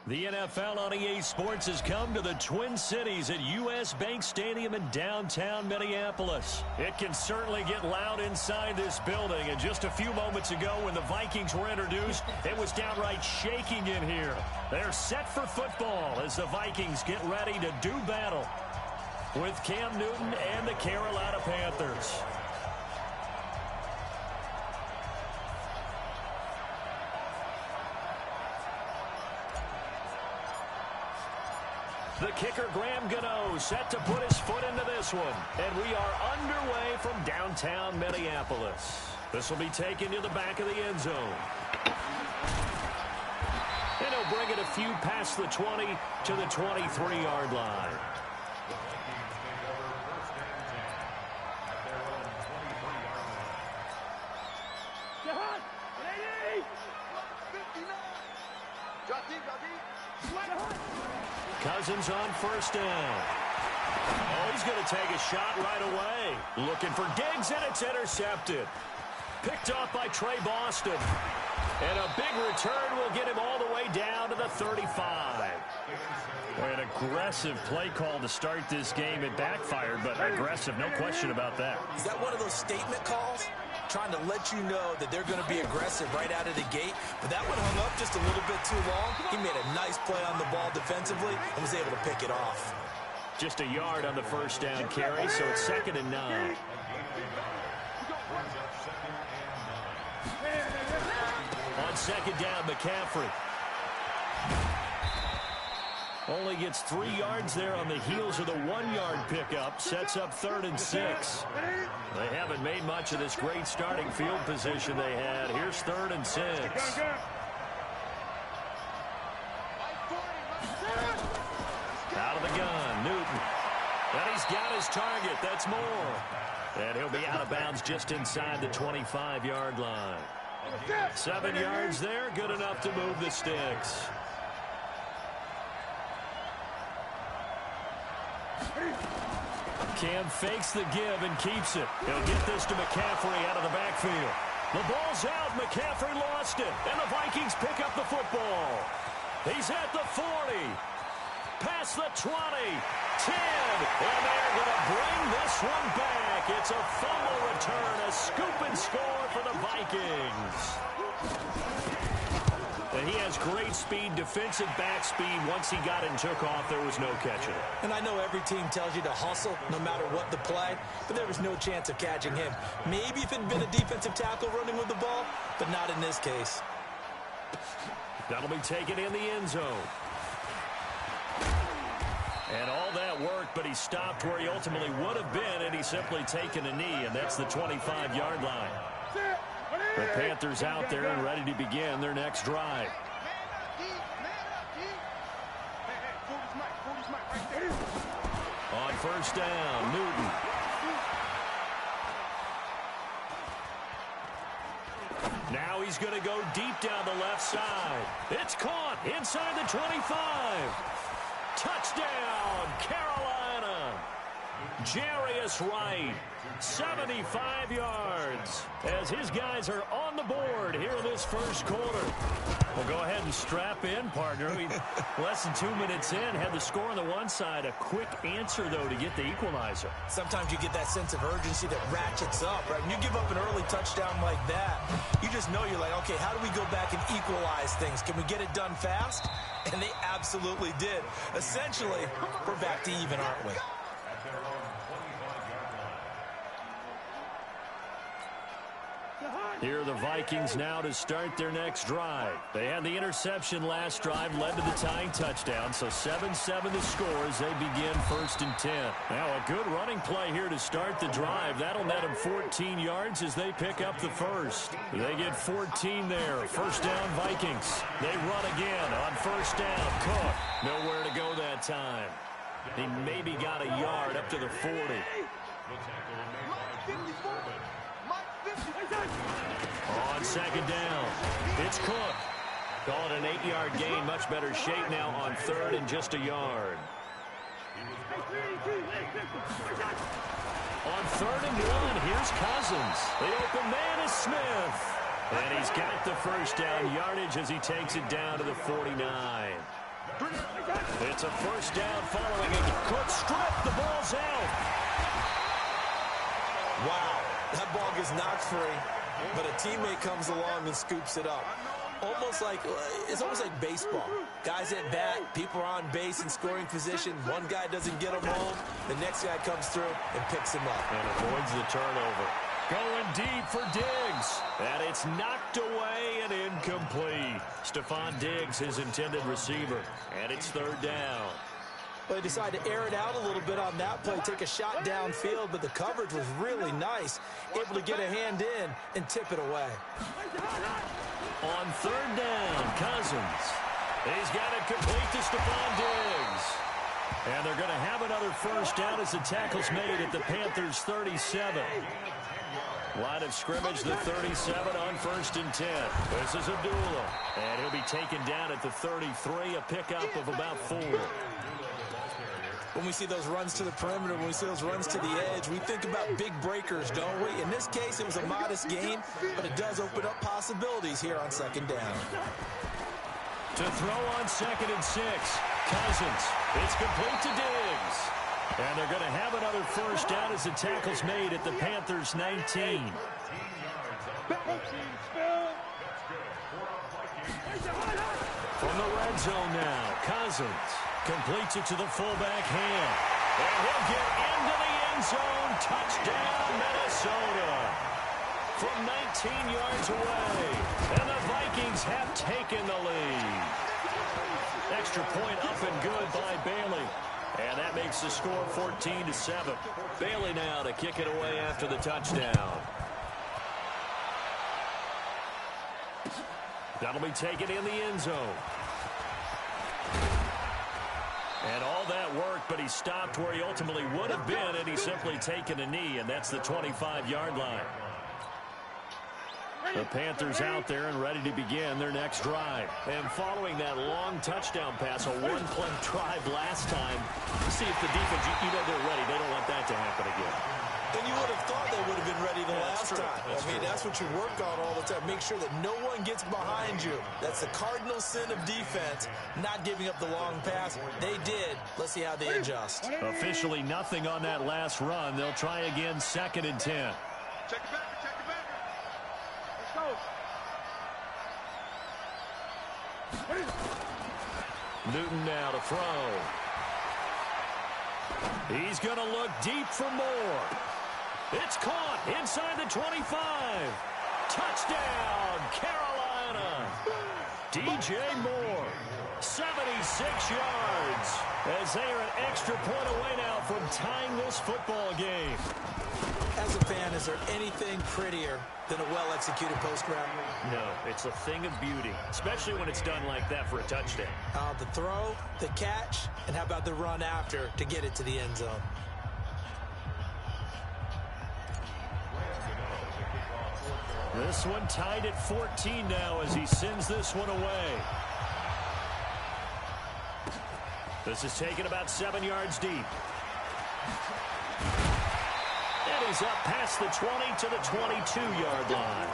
The NFL on EA Sports has come to the Twin Cities at U.S. Bank Stadium in downtown Minneapolis. It can certainly get loud inside this building, and just a few moments ago when the Vikings were introduced, it was downright shaking in here. They're set for football as the Vikings get ready to do battle with Cam Newton and the Carolina Panthers. The kicker, Graham Gano, set to put his foot into this one. And we are underway from downtown Minneapolis. This will be taken to the back of the end zone. And he'll bring it a few past the 20 to the 23-yard line. Cousins on first down. Oh, he's going to take a shot right away. Looking for Diggs, and it's intercepted. Picked off by Trey Boston. And a big return will get him all the way down to the 35. An aggressive play call to start this game. It backfired, but aggressive, no question about that. Is that one of those statement calls? Trying to let you know that they're going to be aggressive right out of the gate. But that one hung up just a little bit too long. He made a nice play on the ball defensively and was able to pick it off. Just a yard on the first down carry, so it's 2nd and 9. On 2nd down, McCaffrey. Only gets 3 yards there on the heels of the 1-yard pickup. Sets up 3rd and 6. They haven't made much of this great starting field position they had. Here's 3rd and 6. Out of the gun, Newton. And he's got his target. That's more. And he'll be out of bounds just inside the 25-yard line. 7 yards there, good enough to move the sticks. Cam fakes the give and keeps it. He'll get this to McCaffrey out of the backfield. The ball's out. McCaffrey lost it. And the Vikings pick up the football. He's at the 40. Past the 20. 10. And they're going to bring this one back. It's a fumble return. A scoop and score for the Vikings. And he has great speed, defensive back speed. Once he got it and took off, there was no catching it. And I know every team tells you to hustle no matter what the play, but there was no chance of catching him. Maybe if it had been a defensive tackle running with the ball, but not in this case. That'll be taken in the end zone. And all that worked, but he stopped where he ultimately would have been, and he's simply taken a knee, and that's the 25-yard line. The Panthers out there and ready to begin their next drive. On first down, Newton. Now he's going to go deep down the left side. It's caught inside the 25. Touchdown, Carolina. Jarius Wright, 75 yards, as his guys are on the board here in this first quarter. Well, go ahead and strap in, partner. Less than 2 minutes in, had the score on the one side. A quick answer, though, to get the equalizer. Sometimes you get that sense of urgency that ratchets up, right? When you give up an early touchdown like that, you just know you're like, okay, how do we go back and equalize things? Can we get it done fast? And they absolutely did. Essentially, we're back to even, aren't we? Here are the Vikings now to start their next drive. They had the interception last drive, led to the tying touchdown, so 7-7 the score as they begin 1st and 10. Now a good running play here to start the drive. That'll net them 14 yards as they pick up the first. They get 14 there. First down, Vikings. They run again on first down. Cook, nowhere to go that time. He maybe got a yard up to the 40. On second down, it's Cook. Call it an 8-yard gain. Much better shape now on third and just a yard. On third and 1, here's Cousins. The open man is Smith. And he's got the first down yardage as he takes it down to the 49. It's a first down following a Cook strip. The ball's out. Wow, that ball gets knocked free, but a teammate comes along and scoops it up. It's almost like baseball. Guys at bat, people are on base in scoring position. One guy doesn't get him home. The next guy comes through and picks him up. And avoids the turnover. Going deep for Diggs. And it's knocked away and incomplete. Stephon Diggs, his intended receiver. And it's third down. Well, they decided to air it out a little bit on that play, take a shot downfield, but the coverage was really nice. Able to get a hand in and tip it away. On third down, Cousins. He's got it complete to Stephon Diggs. And they're going to have another first down as the tackle's made at the Panthers' 37. Line of scrimmage, the 37 on first and 10. This is Abdullah. And he'll be taken down at the 33, a pickup of about 4. When we see those runs to the perimeter, when we see those runs to the edge, we think about big breakers, don't we? In this case, it was a modest gain, but it does open up possibilities here on second down. To throw on second and 6, Cousins. It's complete to Diggs. And they're going to have another first down as the tackle's made at the Panthers' 19. From the red zone now, Cousins completes it to the fullback hand. And he'll get into the end zone. Touchdown, Minnesota. From 19 yards away. And the Vikings have taken the lead. Extra point up and good by Bailey. And that makes the score 14-7. Bailey now to kick it away after the touchdown. That'll be taken in the end zone. And all that work, but he stopped where he ultimately would have been, and he's simply taken a knee, and that's the 25-yard line. The Panthers out there and ready to begin their next drive. And following that long touchdown pass, a one-play drive last time, see if the defense, you know they're ready. They don't want that to happen again. And you would have thought they would have been ready the last time. That's what you work on all the time. Make sure that no one gets behind you. That's the cardinal sin of defense, not giving up the long pass. They did. Let's see how they adjust. Officially nothing on that last run. They'll try again, second and 10. Check it back. Let's go. Newton now to throw. He's going to look deep for more. It's caught inside the 25. Touchdown, Carolina. DJ Moore, 76 yards, as they are an extra point away now from tying this football game. As a fan, is there anything prettier than a well-executed post route? No, it's a thing of beauty, especially when it's done like that for a touchdown. The throw, the catch, and how about the run after to get it to the end zone? This one tied at 14 now as he sends this one away. This is taken about 7 yards deep. And he's up past the 20 to the 22-yard line.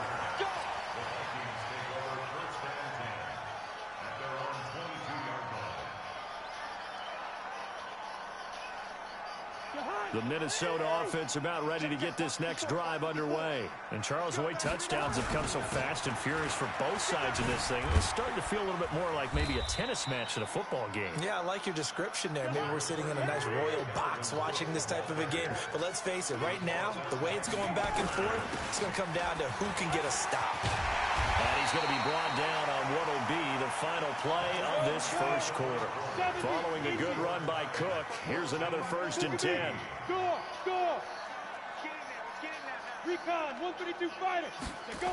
The Minnesota offense about ready to get this next drive underway. And Charles, the way touchdowns have come so fast and furious for both sides in this thing, it's starting to feel a little bit more like maybe a tennis match than a football game. Yeah, I like your description there. Maybe we're sitting in a nice royal box watching this type of a game. But let's face it, right now, the way it's going back and forth, it's going to come down to who can get a stop. And he's going to be brought down on what will be the final play of this first quarter. Following a good run by Cook, here's another first and 10. Score! Let's get in there now. Recon, 132 fighter. Let's go.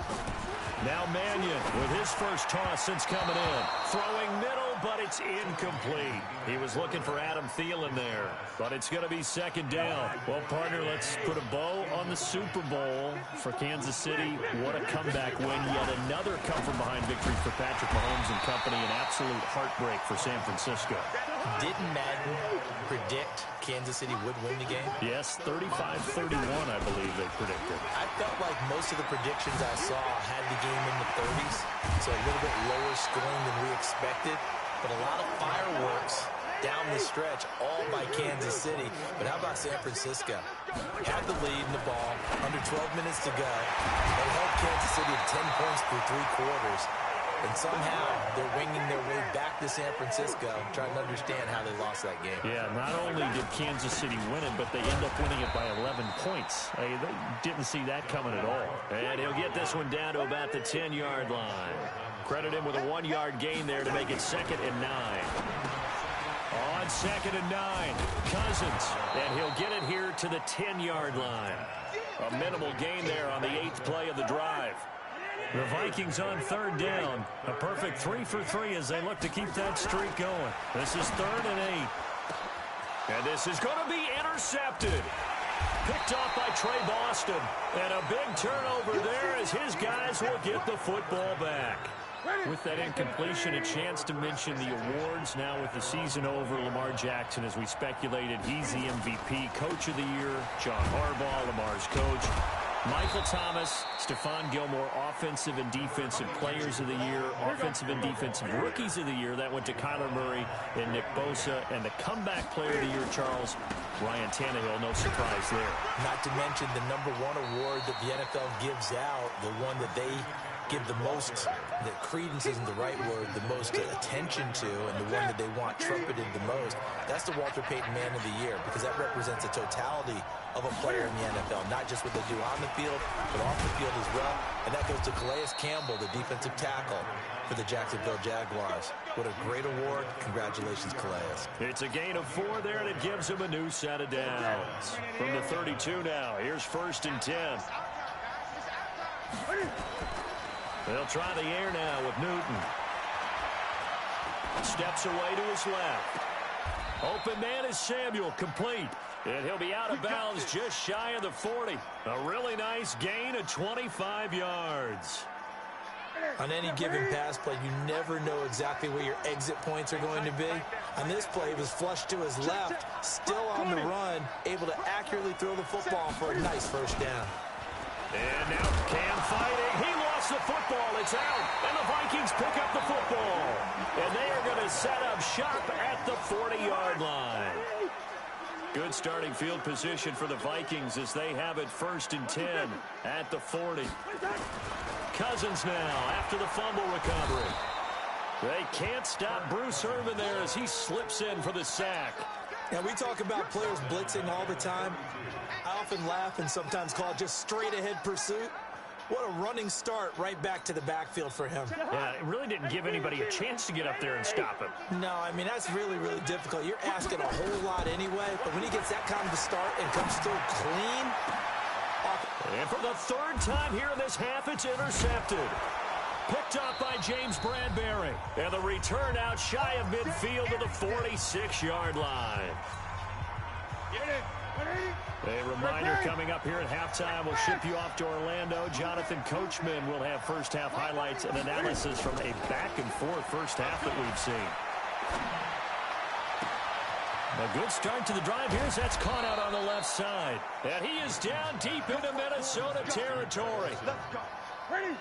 Now Mannion with his first toss since coming in. Throwing middle, but it's incomplete. He was looking for Adam Thielen there, but it's going to be second down. Well, partner, let's put a bow on the Super Bowl for Kansas City. What a comeback win. Yet another come-from-behind victory for Patrick Mahomes and company. An absolute heartbreak for San Francisco. Didn't Madden predict Kansas City would win the game? Yes, 35-31, I believe they predicted. I felt like most of the predictions I saw had the game in the 30s, so a little bit lower scoring than we expected, but a lot of fireworks down the stretch, all by Kansas City. But how about San Francisco? Had the lead in the ball, under 12 minutes to go. They held Kansas City to 10 points through 3 quarters. And somehow they're winging their way back to San Francisco, trying to understand how they lost that game. Yeah, not only did Kansas City win it, but they end up winning it by 11 points. They didn't see that coming at all. And he'll get this one down to about the 10-yard line. Credit him with a 1-yard gain there to make it 2nd and 9. On 2nd and 9, Cousins. And he'll get it here to the 10-yard line. A minimal gain there on the 8th play of the drive. The Vikings on 3rd down. A perfect 3 for 3 as they look to keep that streak going. This is 3rd and 8. And this is going to be intercepted. Picked off by Trey Boston. And a big turnover there as his guys will get the football back. With that incompletion, a chance to mention the awards. Now with the season over, Lamar Jackson, as we speculated, he's the MVP. Coach of the Year, John Harbaugh, Lamar's coach. Michael Thomas, Stephon Gilmore, Offensive and Defensive Players of the Year, Offensive and Defensive Rookies of the Year. That went to Kyler Murray and Nick Bosa. And the Comeback Player of the Year, Charles, Ryan Tannehill. No surprise there. Not to mention the #1 award that the NFL gives out, the one that they give the most, that credence isn't the right word, the most attention to, and the one that they want trumpeted the most. That's the Walter Payton Man of the Year, because that represents the totality of a player in the NFL, not just what they do on the field, but off the field as well. And that goes to Calais Campbell, the defensive tackle for the Jacksonville Jaguars. What a great award. Congratulations, Calais. It's a gain of 4 there, and it gives him a new set of downs. From the 32 now, here's 1st and 10. They'll try the air now with Newton. Steps away to his left. Open man is Samuel, complete. And he'll be out of bounds just shy of the 40. A really nice gain of 25 yards. On any given pass play, you never know exactly where your exit points are going to be. On this play, he was flushed to his left, still on the run, able to accurately throw the football for a nice 1st down. And now Cam fighting. He lost the football. It's out. And the Vikings pick up the football. And they are going to set up shop at the 40-yard line. Good starting field position for the Vikings as they have it 1st and 10 at the 40. Cousins now after the fumble recovery. They can't stop Bruce Irvin there as he slips in for the sack. Now, we talk about players blitzing all the time. I often laugh and sometimes call it just straight-ahead pursuit. What a running start right back to the backfield for him. Yeah, it really didn't give anybody a chance to get up there and stop him. No, I mean, that's really, really difficult. You're asking a whole lot anyway, but when he gets that kind of a start and comes through clean. And for the 3rd time here in this half, it's intercepted. Picked up by James Bradbury. And the return out shy of midfield to the 46-yard line. A reminder coming up here at halftime. We'll ship you off to Orlando. Jonathan Coachman will have first half highlights and analysis from a back-and-forth first half that we've seen. A good start to the drive. Here's that's caught out on the left side. And he is down deep into Minnesota territory.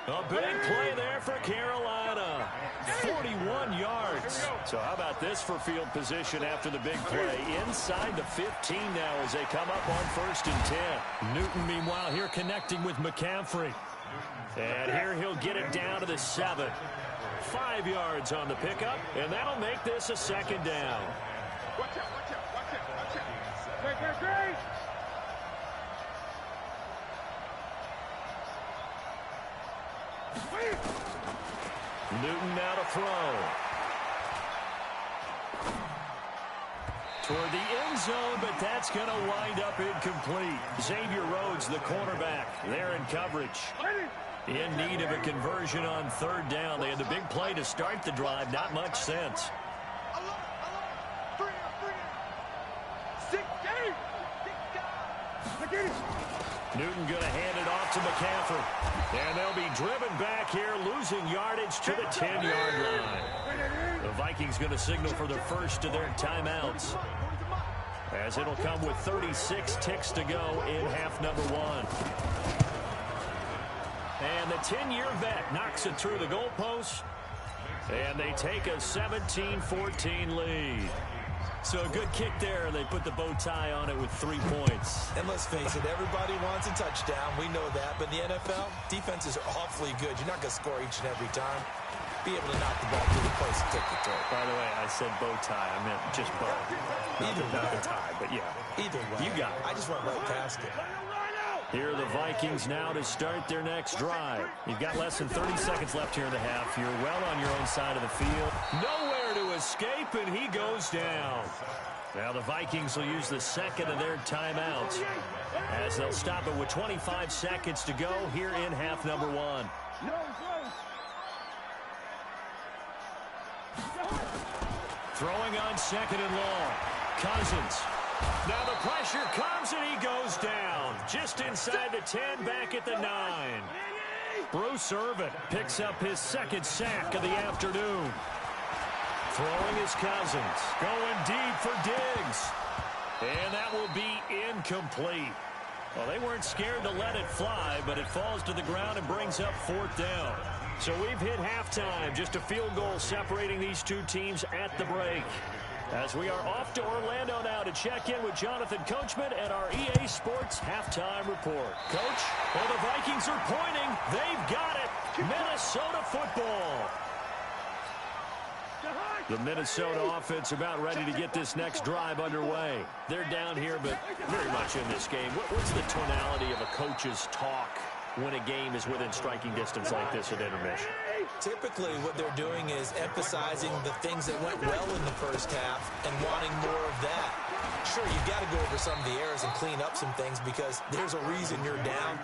A big play there for Carolina. 41 yards. So how about this for field position after the big play? Inside the 15 now as they come up on 1st and 10. Newton, meanwhile, here connecting with McCaffrey. And here he'll get it down to the 7. 5 yards on the pickup, and that'll make this a 2nd down. Watch out, watch out, watch out, watch out. Great. Newton now to throw. toward the end zone, but that's going to wind up incomplete. Xavier Rhodes, the cornerback, there in coverage. In need of a conversion on third down. They had the big play to start the drive. Not much sense. Newton going to hand it off to McCaffrey. And they'll be driven back here, losing yardage to the 10-yard line. The Vikings going to signal for the first of their timeouts, as it'll come with 36 ticks to go in half number one. And the 10-year vet knocks it through the goalpost, and they take a 17-14 lead. So a good kick there, and they put the bow tie on it with 3 points. And let's face it, everybody wants a touchdown. We know that. But in the NFL, defenses are awfully good. You're not going to score each and every time. Be able to knock the ball through the place and take the throw. By the way, I said bow tie. I meant just bow. Not the tie, but yeah. Either way. You got it. I just went right past it. Here are the Vikings now to start their next drive. You've got less than 30 seconds left here in the half. You're well on your own side of the field. Nowhere to escape, and he goes down. Now the Vikings will use the second of their timeouts, as they'll stop it with 25 seconds to go here in half number one. Throwing on second and long. Cousins. Now the pressure comes, and he goes down. Just inside the 10, back at the 9. Bruce Irvin picks up his second sack of the afternoon. Throwing is Cousins. Going deep for Diggs. And that will be incomplete. Well, they weren't scared to let it fly, but it falls to the ground and brings up fourth down. So we've hit halftime. Just a field goal separating these two teams at the break. As we are off to Orlando now to check in with Jonathan Coachman at our EA Sports Halftime Report. Coach, well, the Vikings are pointing. They've got it. Minnesota football. The Minnesota offense about ready to get this next drive underway. They're down here, but very much in this game. What's the tonality of a coach's talk when a game is within striking distance like this at intermission? Typically, what they're doing is emphasizing the things that went well in the first half and wanting more of that. Sure, you've got to go over some of the errors and clean up some things because there's a reason you're down.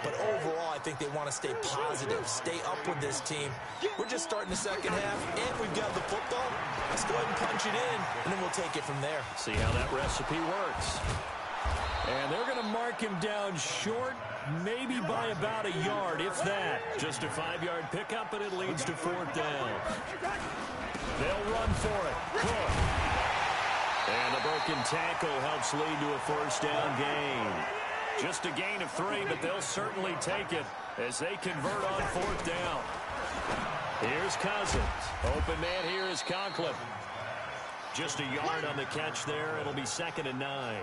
But overall, I think they want to stay positive, stay up with this team. We're just starting the second half, and we've got the football. Let's go ahead and punch it in, and then we'll take it from there. See how that recipe works. And they're going to mark him down short, maybe by about a yard, if that. Just a 5-yard pickup, and it leads to fourth down. They'll run for it. Cook. And the broken tackle helps lead to a first down gain. Just a gain of 3, but they'll certainly take it as they convert on fourth down. Here's Cousins. Open man here is Conklin. Just a yard on the catch there. It'll be second and 9.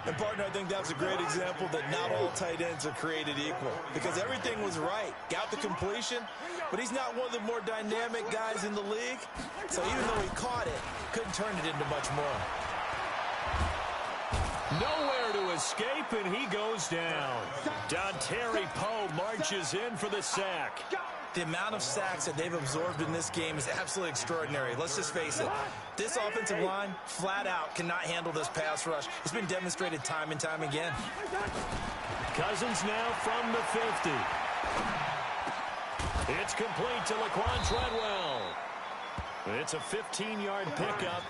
And, partner, I think that's a great example that not all tight ends are created equal because everything was right. Got the completion, but he's not one of the more dynamic guys in the league. So even though he caught it, couldn't turn it into much more. Nowhere to escape, and he goes down. Dontari Poe marches in for the sack. The amount of sacks that they've absorbed in this game is absolutely extraordinary. Let's just face it. This offensive line, flat out, cannot handle this pass rush. It's been demonstrated time and time again. Cousins now from the 50. It's complete to Laquan Treadwell. It's a 15-yard pickup,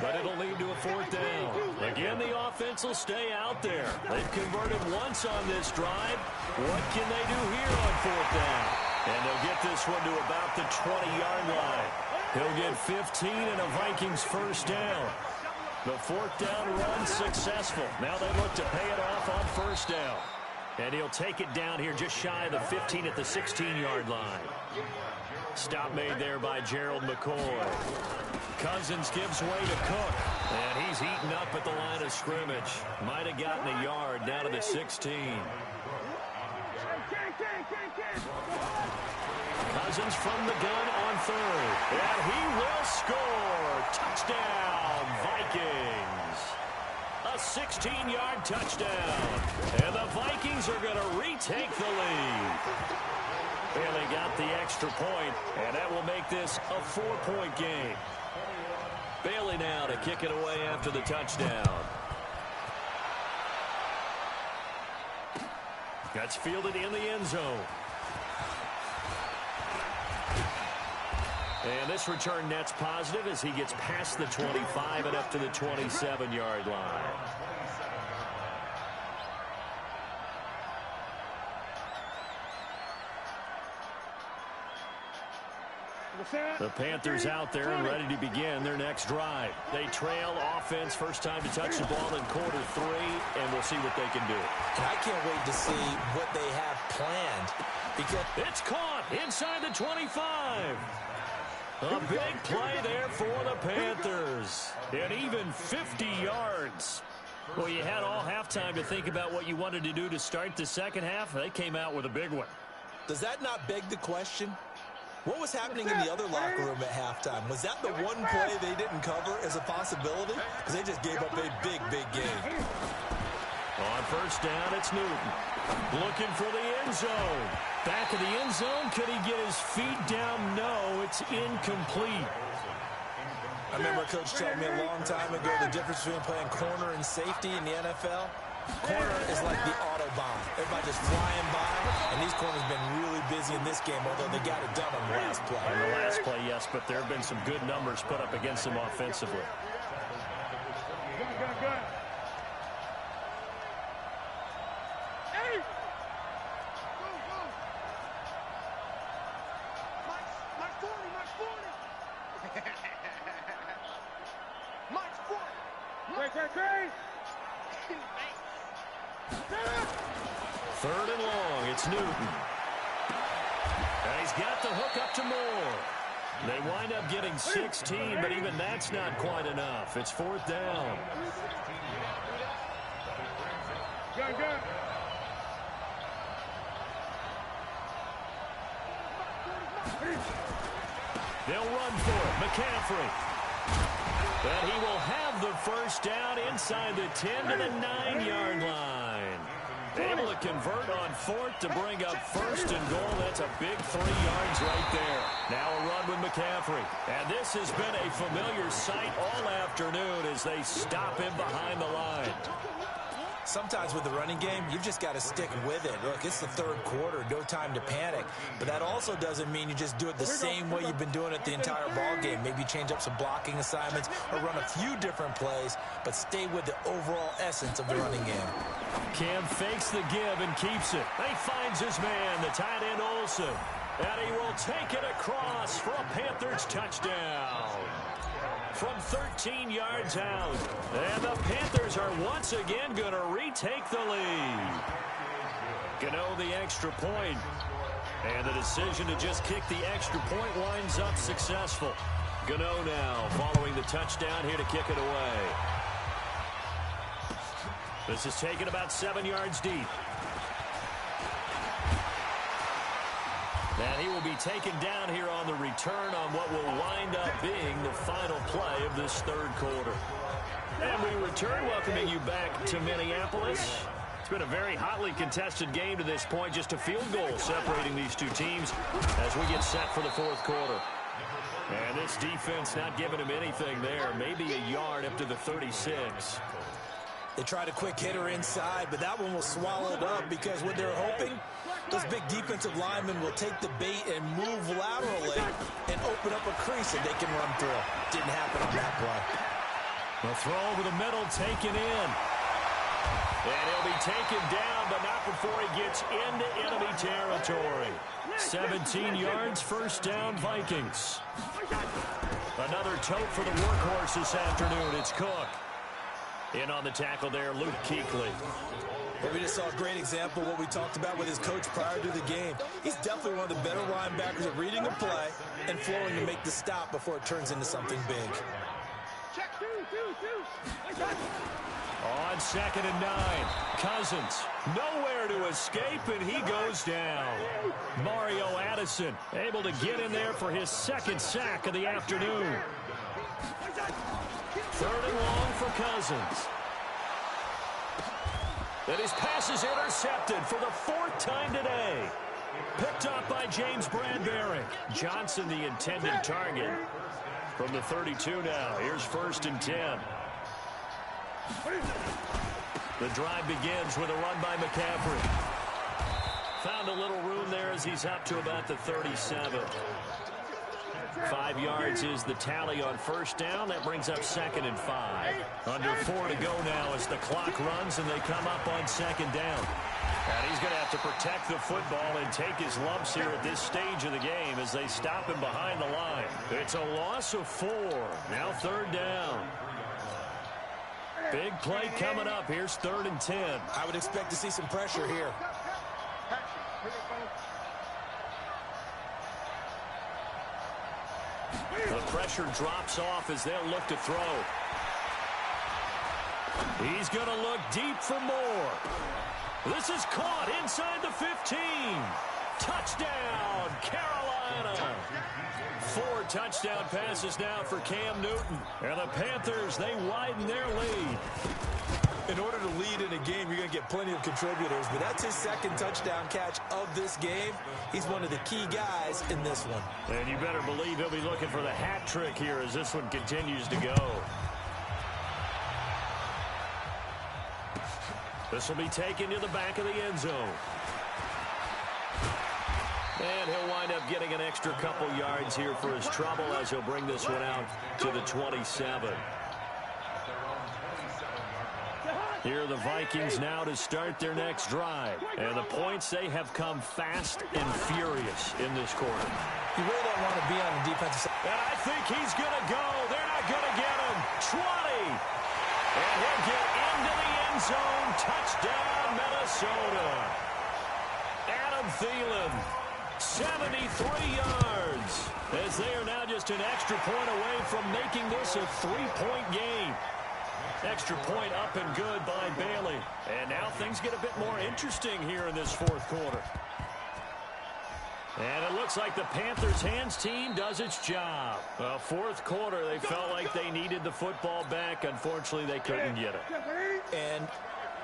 but it'll lead to a fourth down. Again, the offense will stay out there. They've converted once on this drive. What can they do here on fourth down? And they'll get this one to about the 20-yard line. He'll get 15 and a Vikings first down. The fourth down run successful. Now they look to pay it off on first down. And he'll take it down here just shy of the 15 at the 16-yard line. Stop made there by Gerald McCoy. Cousins gives way to Cook. And he's eaten up at the line of scrimmage. Might have gotten a yard down to the 16. Cousins from the gun on third. And he will score. Touchdown, Vikings. A 16-yard touchdown. And the Vikings are going to retake the lead. And they got the extra point, and that will make this a 4-point game. Bailey now to kick it away after the touchdown. That's fielded in the end zone. And this return net's positive as he gets past the 25 and up to the 27-yard line. The Panthers out there and ready to begin their next drive. They trail offense, first time to touch the ball in quarter 3, and we'll see what they can do. And I can't wait to see what they have planned. Because it's caught inside the 25. A big play there for the Panthers. And even 50 yards. Well, you had all halftime to think about what you wanted to do to start the second half. They came out with a big one. Does that not beg the question? What was happening in the other locker room at halftime? Was that the one play they didn't cover as a possibility? Because they just gave up a big, big game. On first down, it's Newton. Looking for the end zone. Back of the end zone. Could he get his feet down? No, it's incomplete. I remember a coach telling me a long time ago the difference between playing corner and safety in the NFL. Corner is like the Autobahn. Everybody just flying by, and these corners have been really busy in this game, although they got it done on the last play. On the last play, yes, but there have been some good numbers put up against them offensively. Good. Hey! Go. March 40. March 40. Great. Third and long, it's Newton. And he's got the hook up to Moore. They wind up getting 16, but even that's not quite enough. It's fourth down. Good. They'll run for it. McCaffrey. And he will have the first down inside the 10 to the 9-yard line. Able to convert on fourth to bring up first and goal. That's a big 3 yards right there. Now a run with McCaffrey. And this has been a familiar sight all afternoon as they stop him behind the line. Sometimes with the running game, you've just got to stick with it. Look, it's the third quarter, no time to panic. But that also doesn't mean you just do it the same way you've been doing it the entire ball game. Maybe change up some blocking assignments or run a few different plays, but stay with the overall essence of the running game. Cam fakes the give and keeps it. He finds his man, the tight end Olsen. And he will take it across for a Panthers touchdown. From 13 yards out. And the Panthers are once again going to retake the lead. Gano the extra point. And the decision to just kick the extra point winds up successful. Gano now following the touchdown here to kick it away. This is taken about 7 yards deep. And he will be taken down here on the return on what will wind up being the final play of this third quarter. And we return, welcoming you back to Minneapolis. It's been a very hotly contested game to this point, just a field goal separating these two teams as we get set for the fourth quarter. And this defense not giving him anything there, maybe a yard up to the 36. They tried a quick hitter inside, but that one was swallowed up because what they're hoping, those big defensive linemen will take the bait and move laterally and open up a crease that they can run through. Didn't happen on that play. The throw over the middle taken in. And he'll be taken down, but not before he gets into enemy territory. 17 yards, first down, Vikings. Another tote for the workhorse this afternoon. It's Cook. In on the tackle there, Luke Kuechly. But we just saw a great example of what we talked about with his coach prior to the game. He's definitely one of the better linebackers at reading a play and flowing to make the stop before it turns into something big. Check, two. On 2nd and 9, Cousins nowhere to escape, and he goes down. Mario Addison able to get in there for his second sack of the afternoon. 3rd and long for Cousins. And his pass is intercepted for the 4th time today. Picked up by James Bradbury. Johnson, the intended target. From the 32 now, here's 1st and 10. The drive begins with a run by McCaffrey. Found a little room there as he's up to about the 37. 5 yards is the tally on 1st down. That brings up 2nd and 5. Under 4 to go now as the clock runs and they come up on 2nd down. And he's going to have to protect the football and take his lumps here at this stage of the game as they stop him behind the line. It's a loss of 4. Now 3rd down. Big play coming up. Here's 3rd and 10. I would expect to see some pressure here. The pressure drops off as they'll look to throw. He's going to look deep for more. This is caught inside the 15. Touchdown, Carolina. 4 touchdown passes now for Cam Newton. And the Panthers, they widen their lead. In order to lead in a game, you're going to get plenty of contributors, but that's his 2nd touchdown catch of this game. He's one of the key guys in this one. And you better believe he'll be looking for the hat trick here as this one continues to go. This will be taken to the back of the end zone. And he'll wind up getting an extra couple yards here for his trouble as he'll bring this one out to the 27. Here are the Vikings now to start their next drive. And the points, they have come fast and furious in this quarter. You really don't want to be on the defensive side. And I think he's going to go. They're not going to get him. 20. And he'll get into the end zone. Touchdown, Minnesota. Adam Thielen, 73 yards. As they are now just an extra point away from making this a 3-point game. Extra point up and good by Bailey. And now things get a bit more interesting here in this 4th quarter. And it looks like the Panthers' hands team does its job. Well, 4th quarter, they felt like they needed the football back. Unfortunately, they couldn't get it. And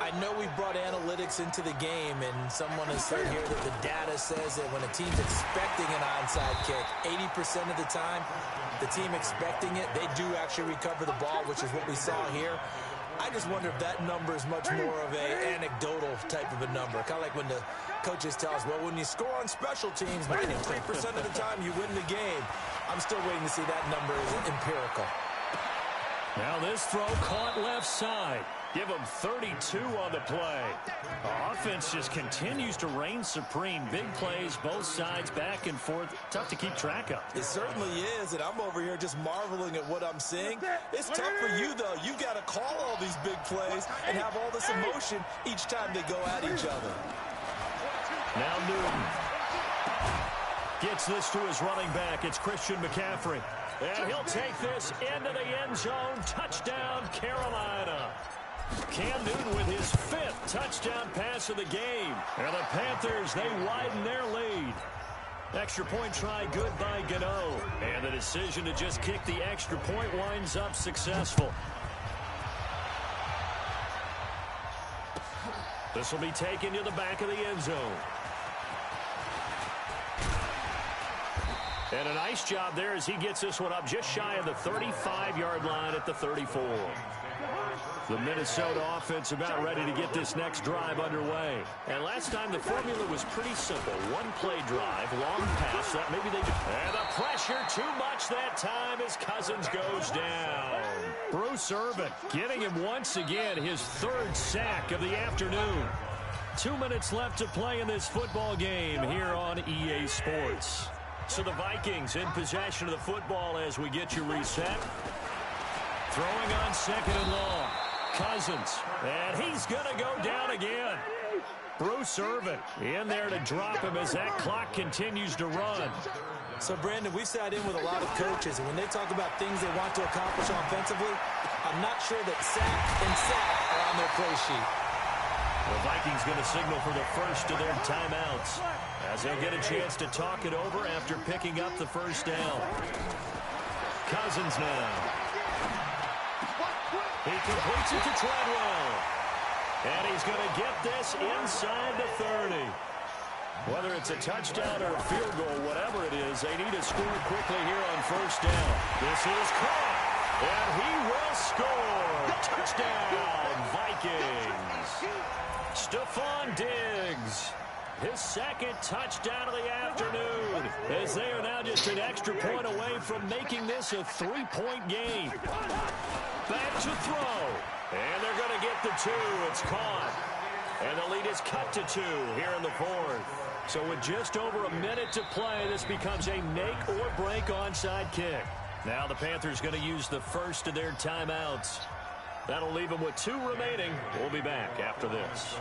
I know we brought analytics into the game, and someone has said here that the data says that when a team's expecting an onside kick, 80% of the time, the team expecting it, they do actually recover the ball, which is what we saw here. I just wonder if that number is much more of a anecdotal type of a number. Kind of like when the coaches tell us, well, when you score on special teams, 93% of the time you win the game. I'm still waiting to see that number is empirical. Now this throw caught left side. Give them 32 on the play. Offense just continues to reign supreme. Big plays, both sides, back and forth. Tough to keep track of. It certainly is, and I'm over here just marveling at what I'm seeing. It's tough for you, though. You've got to call all these big plays and have all this emotion each time they go at each other. Now Newton gets this to his running back. It's Christian McCaffrey. And he'll take this into the end zone. Touchdown, Carolina. Cam Newton with his 5th touchdown pass of the game. And the Panthers, they widen their lead. Extra point try good by Gano. And the decision to just kick the extra point winds up successful. This will be taken to the back of the end zone. And a nice job there as he gets this one up just shy of the 35-yard line at the 34. The Minnesota offense about ready to get this next drive underway. And last time the formula was pretty simple. One-play drive, long pass. That maybe they just... And the pressure too much that time as Cousins goes down. Bruce Irvin getting him once again his 3rd sack of the afternoon. 2 minutes left to play in this football game here on EA Sports. So the Vikings in possession of the football as we get you reset. Throwing on 2nd and long. Cousins. And he's going to go down again. Bruce Irvin in there to drop him as that clock continues to run. So, Brandon, we've sat in with a lot of coaches, and when they talk about things they want to accomplish offensively, I'm not sure that sack and sack are on their play sheet. The Vikings going to signal for the first of their timeouts as they'll get a chance to talk it over after picking up the 1st down. Cousins now. He completes it to Treadwell. And he's going to get this inside the 30. Whether it's a touchdown or a field goal, whatever it is, they need to score quickly here on first down. This is caught, and he will score. Touchdown, Vikings. Stephon Diggs, his second touchdown of the afternoon, as they are now just an extra point away from making this a 3-point game. Back to throw, and they're going to get the 2. It's caught, and the lead is cut to 2 here in the fourth. So with just over a minute to play, this becomes a make or break onside kick. Now the Panthers going to use the first of their timeouts. That'll leave them with 2 remaining. We'll be back after this.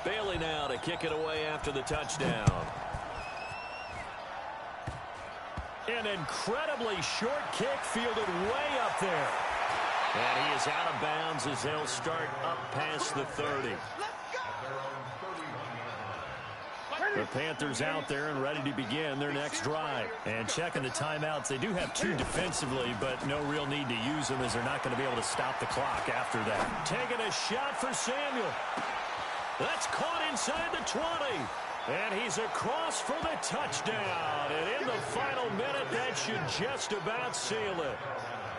Bailey now to kick it away after the touchdown. An incredibly short kick fielded way up there. And he is out of bounds as they'll start up past the 30. The Panthers out there and ready to begin their next drive. And checking the timeouts, they do have 2 defensively, but no real need to use them as they're not going to be able to stop the clock after that. Taking a shot for Samuel. That's caught inside the 20. And he's across for the touchdown. And in the final minute, that should just about seal it.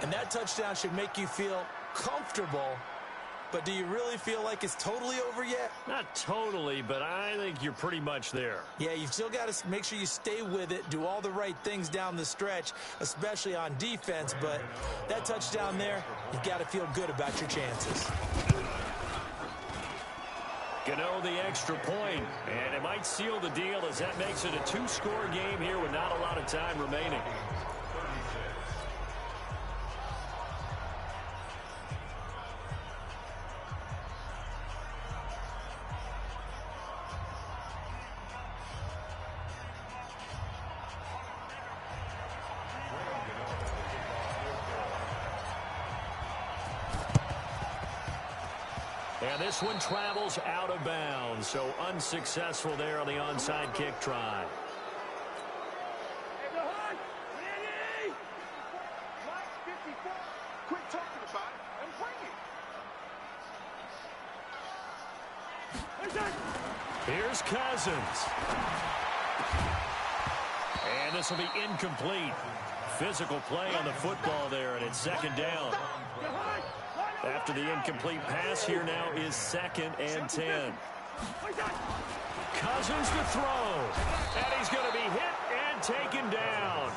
And that touchdown should make you feel comfortable. But do you really feel like it's totally over yet? Not totally, but I think you're pretty much there. Yeah, you've still got to make sure you stay with it, do all the right things down the stretch, especially on defense. But that touchdown there, you've got to feel good about your chances. Gano the extra point, and it might seal the deal as that makes it a 2-score game here with not a lot of time remaining. And this one travels out of bounds, so unsuccessful there on the onside kick try. Quit talking about it and bring it. Here's Cousins. And this will be incomplete. Physical play on the football there, and it's second down. After the incomplete pass, here now is 2nd and 10. Cousins to throw. And he's going to be hit and taken down.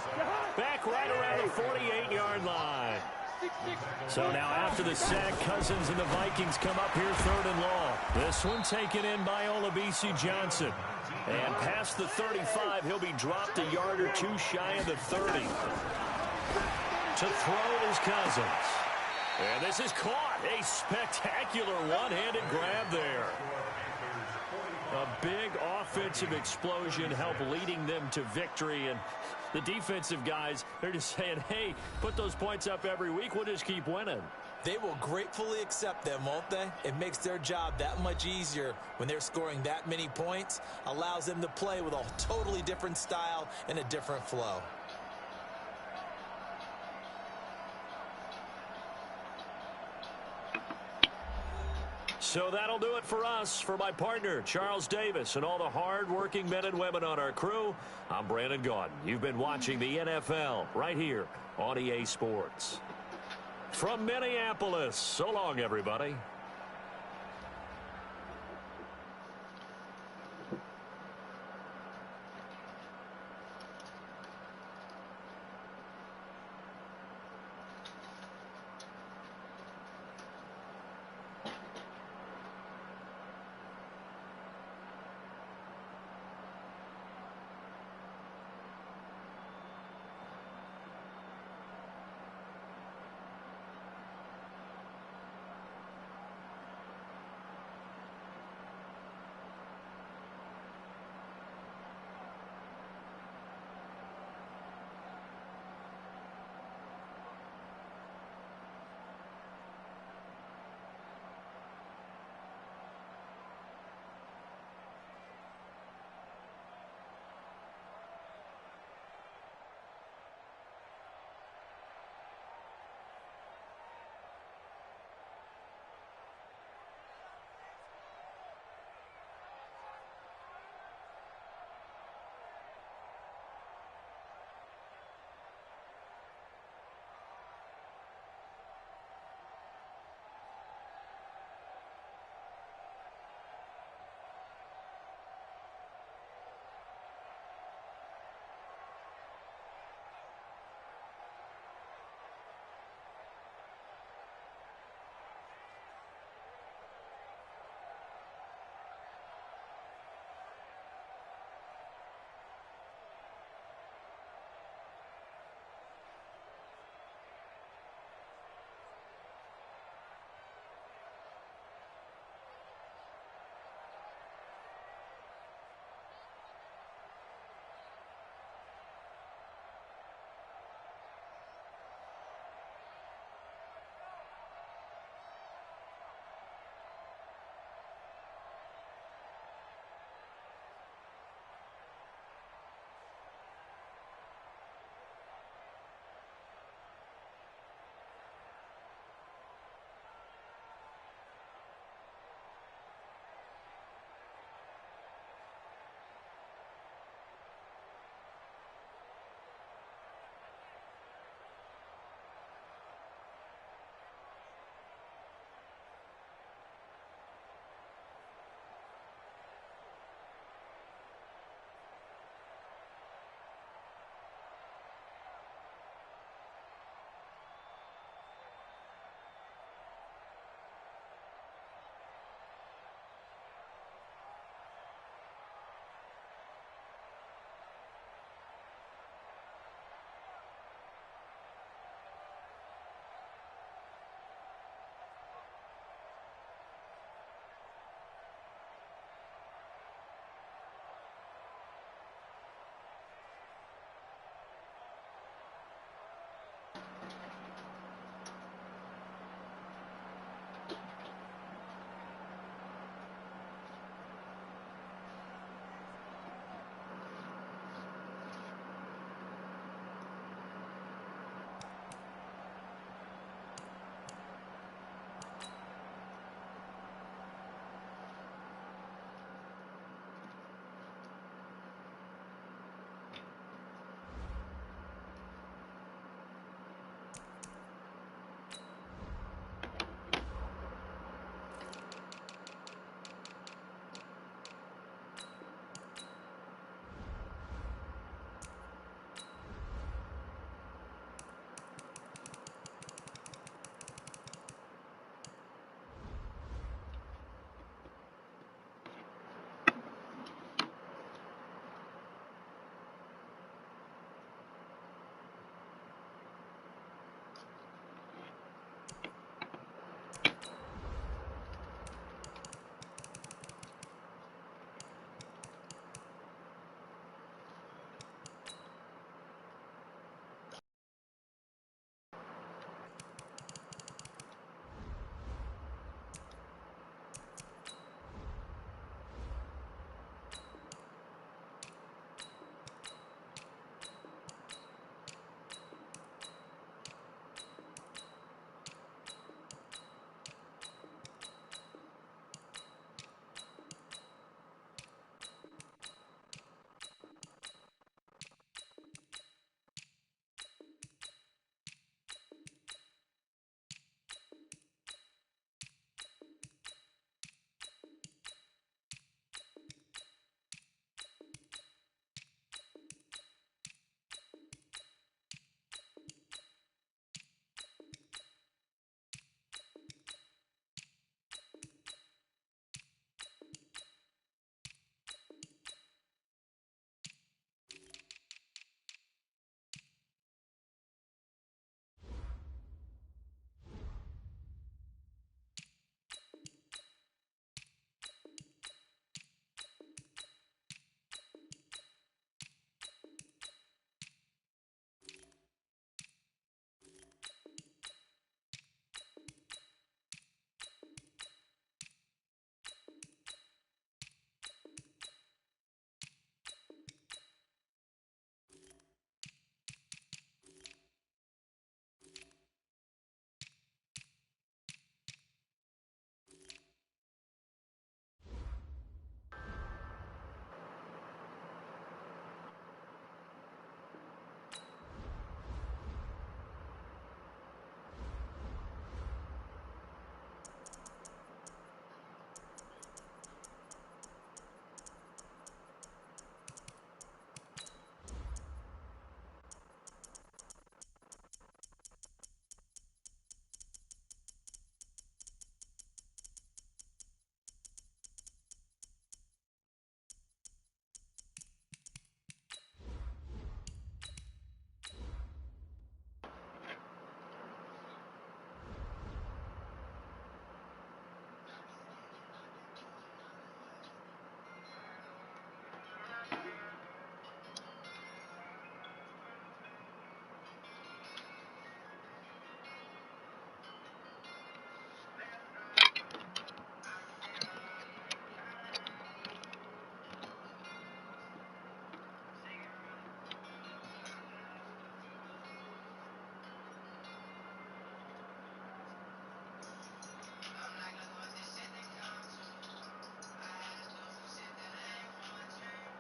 Back right around the 48-yard line. So now after the sack, Cousins and the Vikings come up here 3rd and long. This one taken in by Olabisi Johnson. And past the 35, he'll be dropped a yard or 2 shy of the 30. To throw is Cousins. And this is caught. A spectacular one-handed grab there. A big offensive explosion helped leading them to victory. And the defensive guys, they're just saying, hey, put those points up every week. We'll just keep winning. They will gratefully accept them, won't they? It makes their job that much easier when they're scoring that many points. Allows them to play with a totally different style and a different flow. So that'll do it for us. For my partner, Charles Davis, and all the hard-working men and women on our crew, I'm Brandon Gaudin. You've been watching the NFL right here on EA Sports. From Minneapolis, so long, everybody.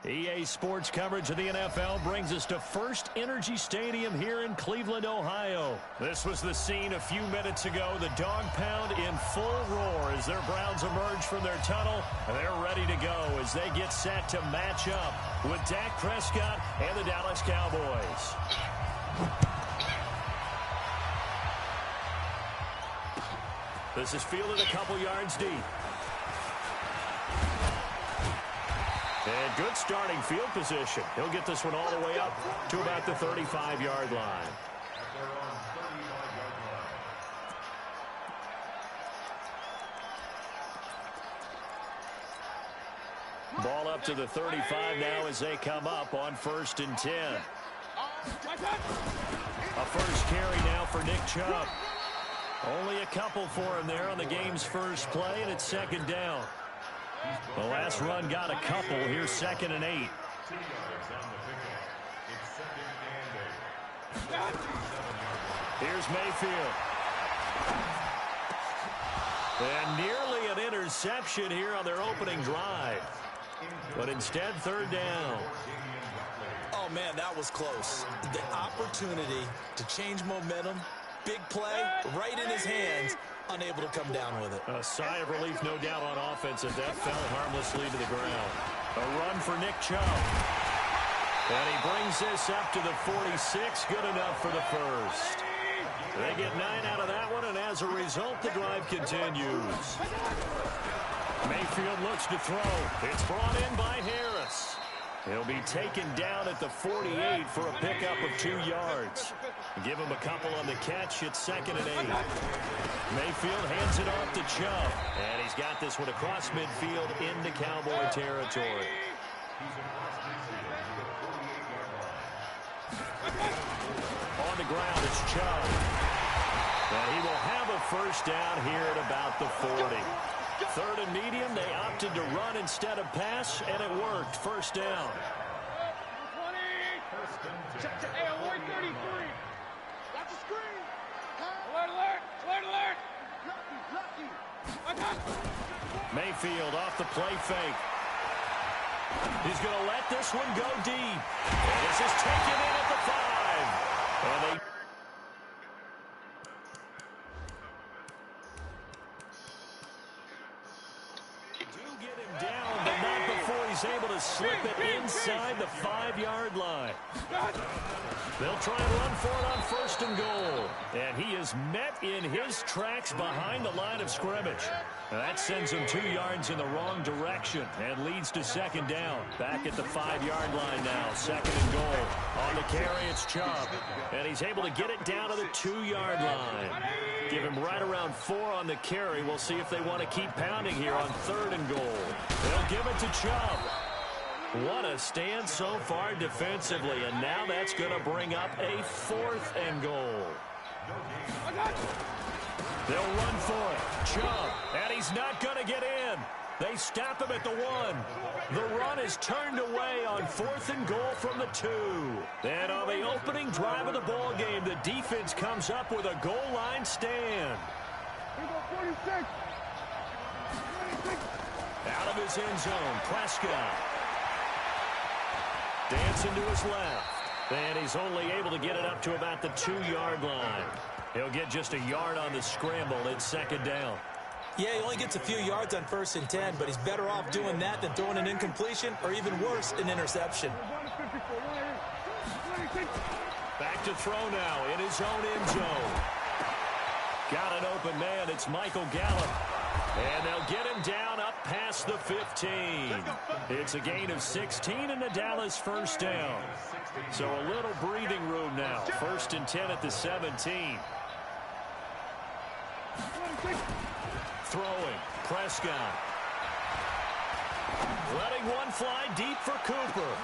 EA Sports coverage of the NFL brings us to First Energy Stadium here in Cleveland, Ohio. This was the scene a few minutes ago. The dog pound in full roar as their Browns emerge from their tunnel. They're ready to go as they get set to match up with Dak Prescott and the Dallas Cowboys. This is fielded a couple yards deep. And good starting field position. He'll get this one all the way up to about the 35-yard line. Ball up to the 35 now as they come up on 1st and 10. A first carry now for Nick Chubb. Only a couple for him there on the game's first play, and it's 2nd down. The last run got a couple. Here's 2nd and 8. Here's Mayfield. And nearly an interception here on their opening drive. But instead, 3rd down. Oh, man, that was close. The opportunity to change momentum, big play, right in his hands. Unable to come down with it. A sigh of relief, no doubt, on offense as that fell harmlessly to the ground. A run for Nick Chubb. And he brings this up to the 46. Good enough for the first. They get 9 out of that one, and as a result, the drive continues. Mayfield looks to throw. It's brought in by Harris. He'll be taken down at the 48 for a pickup of 2 yards. Give him a couple on the catch. It's 2nd and 8. Mayfield hands it off to Chubb. And he's got this one across midfield into Cowboy territory. On the ground, it's Chubb. And he will have a first down here at about the 40. 3rd and medium, they opted to run instead of pass, and it worked. First down. 20. Hey, avoid 33. Got the screen. Alert, alert, alert, alert. Lucky. Mayfield off the play fake. He's going to let this one go deep. And this is taken in at the 5. And they able to slip it inside the 5-yard line. They'll try and run for it on 1st and goal. And he is met in his tracks behind the line of scrimmage. That sends him 2 yards in the wrong direction and leads to 2nd down. Back at the 5-yard line now. 2nd and goal. On the carry, it's Chubb. And he's able to get it down to the 2-yard line. Give him right around 4 on the carry. We'll see if they want to keep pounding here on 3rd and goal. They'll give it to Chubb. What a stand so far defensively, and now that's going to bring up a 4th and goal. They'll run for it. Chubb, and he's not going to get in. They stop him at the 1. The run is turned away on 4th and goal from the 2. Then on the opening drive of the ball game, the defense comes up with a goal line stand. Out of his end zone, Prescott. Dancing to his left. And he's only able to get it up to about the 2-yard line. He'll get just a yard on the scramble. It's 2nd down. Yeah, he only gets a few yards on 1st and 10, but he's better off doing that than throwing an incompletion or even worse, an interception. Back to throw now in his own end zone. Got an open man. It's Michael Gallup. And they'll get him down up past the 15. It's a gain of 16 and the Dallas first down. So a little breathing room now. 1st and 10 at the 17. Throwing. Prescott. Letting one fly deep for Cooper.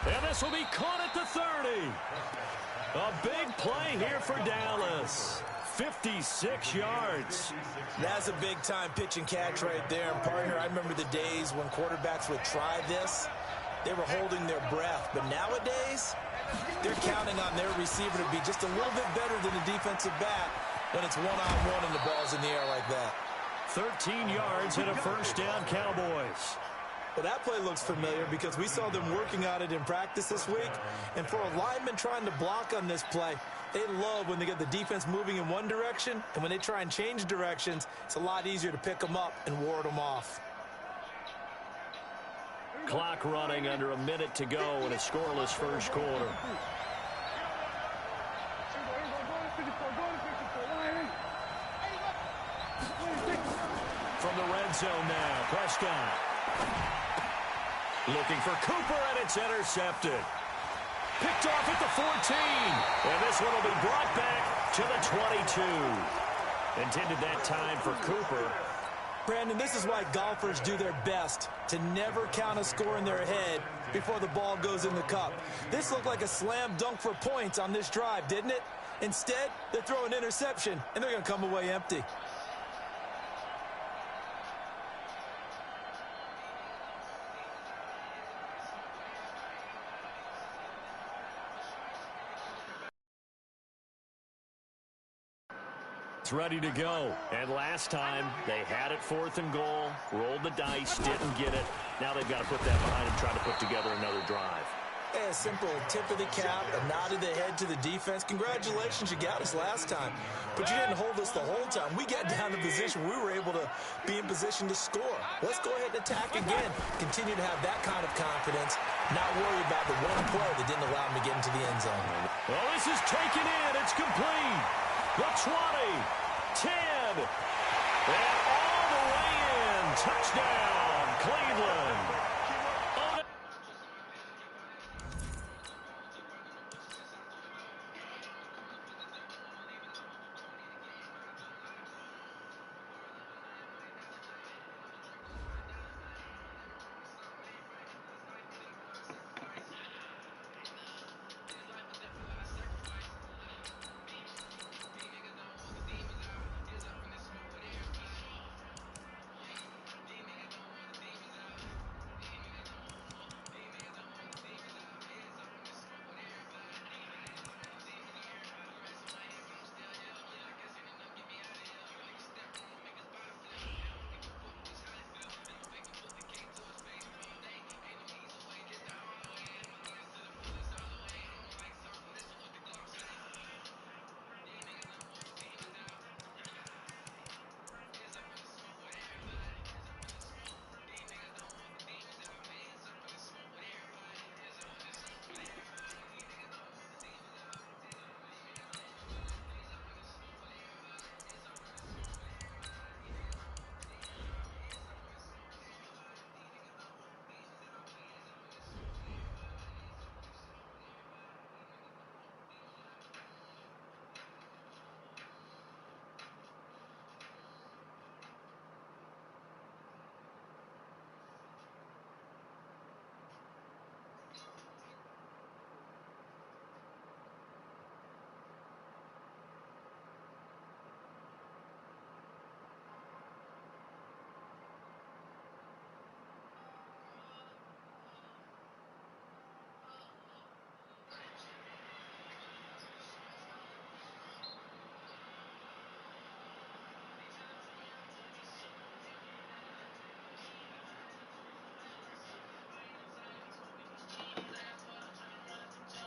And this will be caught at the 30. A big play here for Dallas. 56 yards. That's a big-time pitch and catch right there. And, partner, I remember the days when quarterbacks would try this. They were holding their breath. But nowadays, they're counting on their receiver to be just a little bit better than the defensive back when it's one-on-one and the ball's in the air like that. 13 yards and a first down, Cowboys. Well, that play looks familiar because we saw them working on it in practice this week. And for a lineman trying to block on this play, they love when they get the defense moving in one direction, and when they try and change directions, it's a lot easier to pick them up and ward them off. Clock running, under a minute to go in a scoreless first quarter. From the red zone now, Prescott. Looking for Cooper, and it's intercepted. Picked off at the 14. And this one will be brought back to the 22. Intended that time for Cooper. Brandon, this is why golfers do their best to never count a score in their head before the ball goes in the cup. This looked like a slam dunk for points on this drive, didn't it? Instead, they throw an interception, and they're going to come away empty. Ready to go. And last time, they had it 4th and goal, rolled the dice, didn't get it. Now they've got to put that behind them, try to put together another drive. A simple tip of the cap, a nod of the head to the defense. Congratulations, you got us last time. But you didn't hold us the whole time. We got down to position. We were able to be in position to score. Let's go ahead and attack again. Continue to have that kind of confidence. Not worry about the one play that didn't allow them to get into the end zone. Well, this is taken in. It's complete. The 20, 10, and all the way in. Touchdown, Cleveland.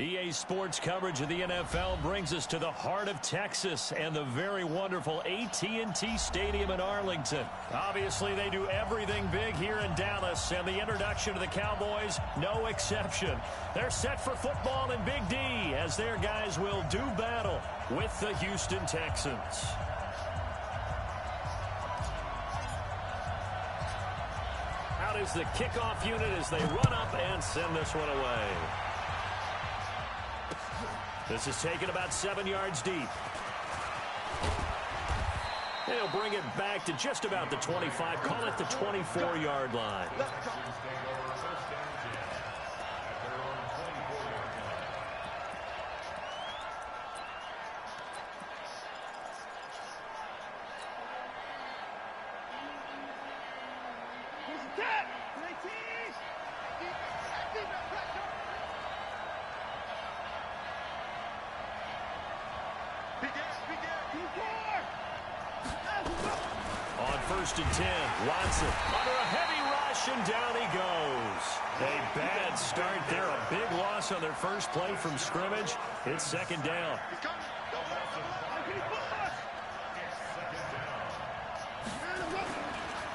EA Sports coverage of the NFL brings us to the heart of Texas and the very wonderful AT&T Stadium in Arlington. Obviously, they do everything big here in Dallas, and the introduction to the Cowboys, no exception. They're set for football in Big D as their guys will do battle with the Houston Texans. Out is the kickoff unit as they run up and send this one away. This is taken about 7 yards deep. And he'll bring it back to just about the 25, call it the 24-yard line. On 1st and 10, Watson under a heavy rush, and down he goes. A bad start there. A big loss on their first play from scrimmage. It's 2nd down.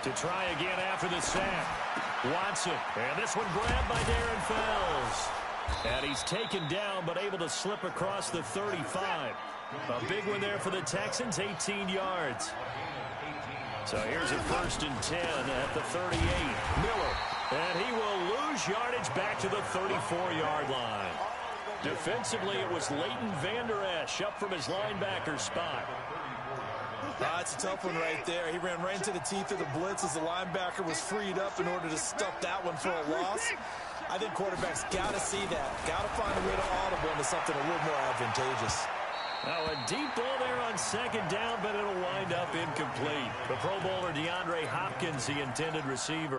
To try again after the sack. Watson. And this one grabbed by Darren Fells. And he's taken down, but able to slip across the 35. A big one there for the Texans, 18 yards. So here's a 1st and 10 at the 38. Miller. And he will lose yardage back to the 34-yard line. Defensively, it was Leighton Vander Esch up from his linebacker spot. That's a tough one right there. He ran right into the teeth of the blitz as the linebacker was freed up in order to stuff that one for a loss. I think quarterbacks got to see that. Got to find a way to audible into something a little more advantageous. Now a deep ball there on 2nd down, but it'll wind up incomplete. The Pro Bowler DeAndre Hopkins, the intended receiver.